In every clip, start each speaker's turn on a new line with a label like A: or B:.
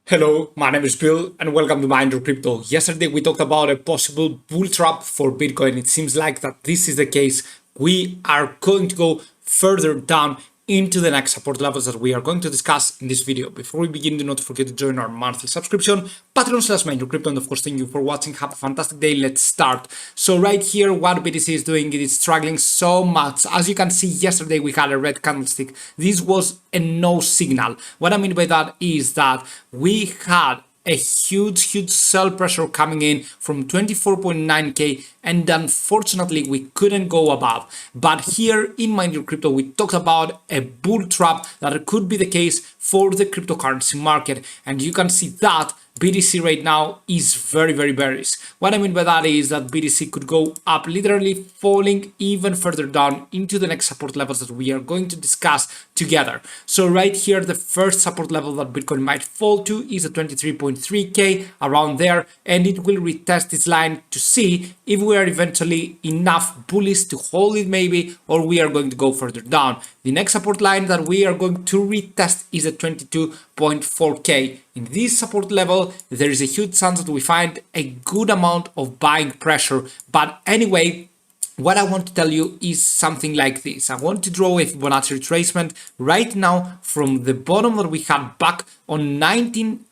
A: Hello, my name is Bill and welcome to Mind Your Crypto. Yesterday we talked about a possible bull trap for Bitcoin. It seems like that this is the case. We are going to go further down into the next support levels that we are going to discuss in this video. Before we begin, do not forget to join our monthly subscription, Patreon/Mind Your Crypto, and of course thank you for watching. Have a fantastic day. Let's start. So right here, what BTC is doing, it is struggling so much. As you can see, yesterday we had a red candlestick. This was a no signal. What I mean by that is that we had a huge sell pressure coming in from 24.9k, and unfortunately we couldn't go above. But here in Mind Your Crypto we talked about a bull trap that could be the case for the cryptocurrency market, and you can see that BTC right now is very bearish. What I mean by that is that BTC could go up, literally falling even further down into the next support levels that we are going to discuss together. So right here, the first support level that Bitcoin might fall to is at 23.3k, around there, and it will retest this line to see if we are eventually enough bullish to hold it maybe, or we are going to go further down. The next support line that we are going to retest is at 22.4k. In this support level, there is a huge chance that we find a good amount of buying pressure. But anyway, what I want to tell you is something like this. I want to draw a Fibonacci retracement right now from the bottom that we had back on 18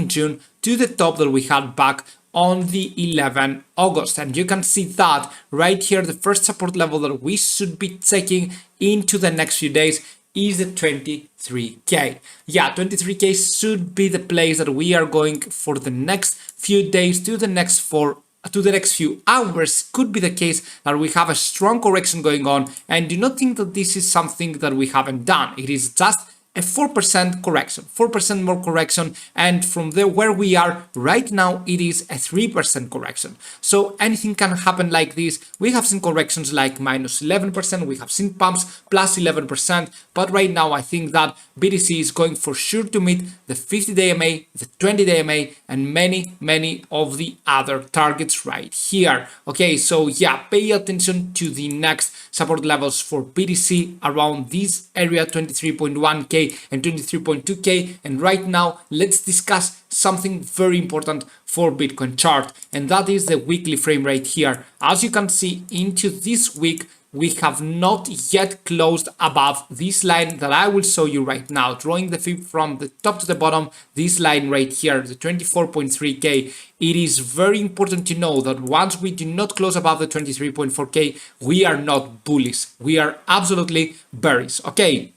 A: June to the top that we had back on the 11 August. And you can see that right here, the first support level that we should be taking into the next few days is the 23k. Yeah, 23k should be the place that we are going for the next few days to the next few hours. Could be the case that we have a strong correction going on, and do not think that this is something that we haven't done. It is just a 4% correction, 4% more correction, and from there where we are right now, it is a 3% correction. So anything can happen like this. We have seen corrections like minus 11%, we have seen pumps plus 11%, but right now I think that BTC is going for sure to meet the 50-day MA, the 20-day MA, and many of the other targets right here. Okay, so yeah, pay attention to the next support levels for BTC around this area, 23.1k and 23.2k. And right now, let's discuss something very important for Bitcoin chart, and that is the weekly frame right here. As you can see, into this week, we have not yet closed above this line that I will show you right now, drawing the fib from the top to the bottom, this line right here, the 24.3k. It is very important to know that once we do not close above the 23.4k, we are not bullish. We are absolutely bearish. Okay.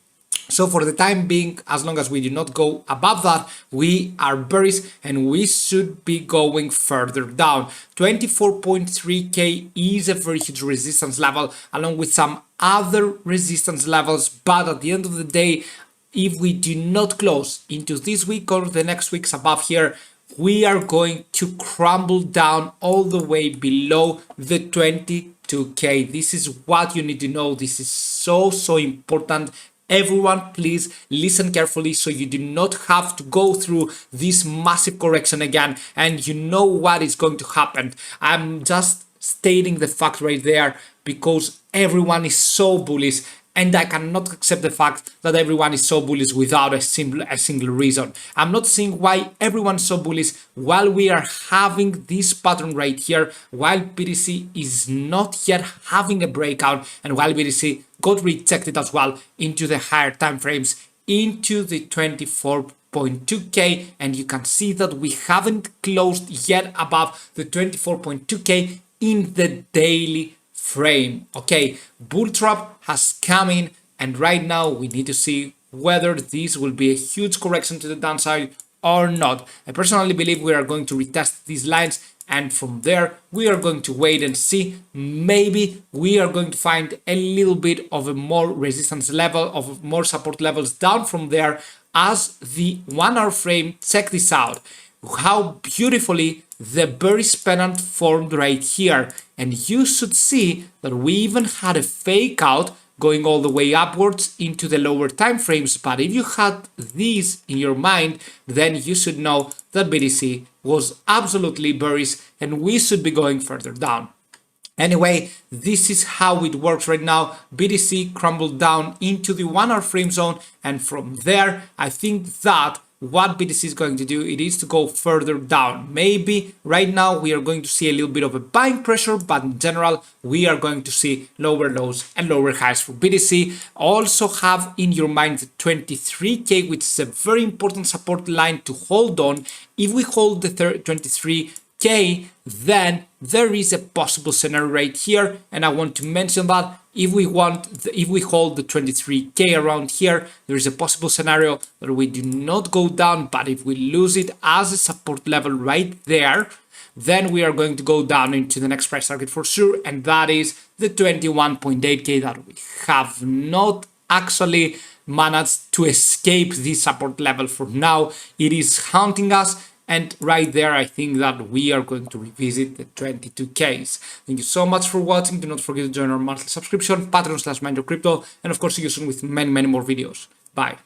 A: So for the time being, as long as we do not go above that, we are bearish and we should be going further down. 24.3k is a very huge resistance level along with some other resistance levels, but at the end of the day, if we do not close into this week or the next weeks above here, we are going to crumble down all the way below the 22k. This is what you need to know. This is so important. Everyone, please listen carefully so you do not have to go through this massive correction again, and you know what is going to happen. I'm just stating the fact right there because everyone is so bullish, and I cannot accept the fact that everyone is so bullish without a single reason. I'm not seeing why everyone is so bullish while we are having this pattern right here, while BTC is not yet having a breakout, and while BTC got rejected as well into the higher time frames, into the 24.2k, and you can see that we haven't closed yet above the 24.2k in the daily frame. Okay, bull trap has come in, and right now we need to see whether this will be a huge correction to the downside or not. I personally believe we are going to retest these lines, and from there we are going to wait and see. Maybe we are going to find a little bit of a more resistance level, of more support levels down from there as the 1 hour frame. Check this out, how beautifully the bearish pennant formed right here, and you should see that we even had a fake out going all the way upwards into the lower time frames. But if you had this in your mind, then you should know that BTC was absolutely bearish and we should be going further down. Anyway, this is how it works right now. BTC crumbled down into the 1 hour frame zone, and from there I think that what BTC is going to do, it is to go further down. Maybe right now we are going to see a little bit of a buying pressure, but in general, we are going to see lower lows and lower highs for BTC. Also have in your mind the 23K, which is a very important support line to hold on. If we hold the 23K, then there is a possible scenario right here, and I want to mention that if we hold the 23K around here, there is a possible scenario that we do not go down, but if we lose it as a support level right there, then we are going to go down into the next price target for sure, and that is the 21.8K that we have not actually managed to escape this support level for now. It is haunting us. And right there, I think that we are going to revisit the 22Ks. Thank you so much for watching. Do not forget to join our monthly subscription, Patreon/MindYourCrypto, and of course, see you soon with many more videos. Bye.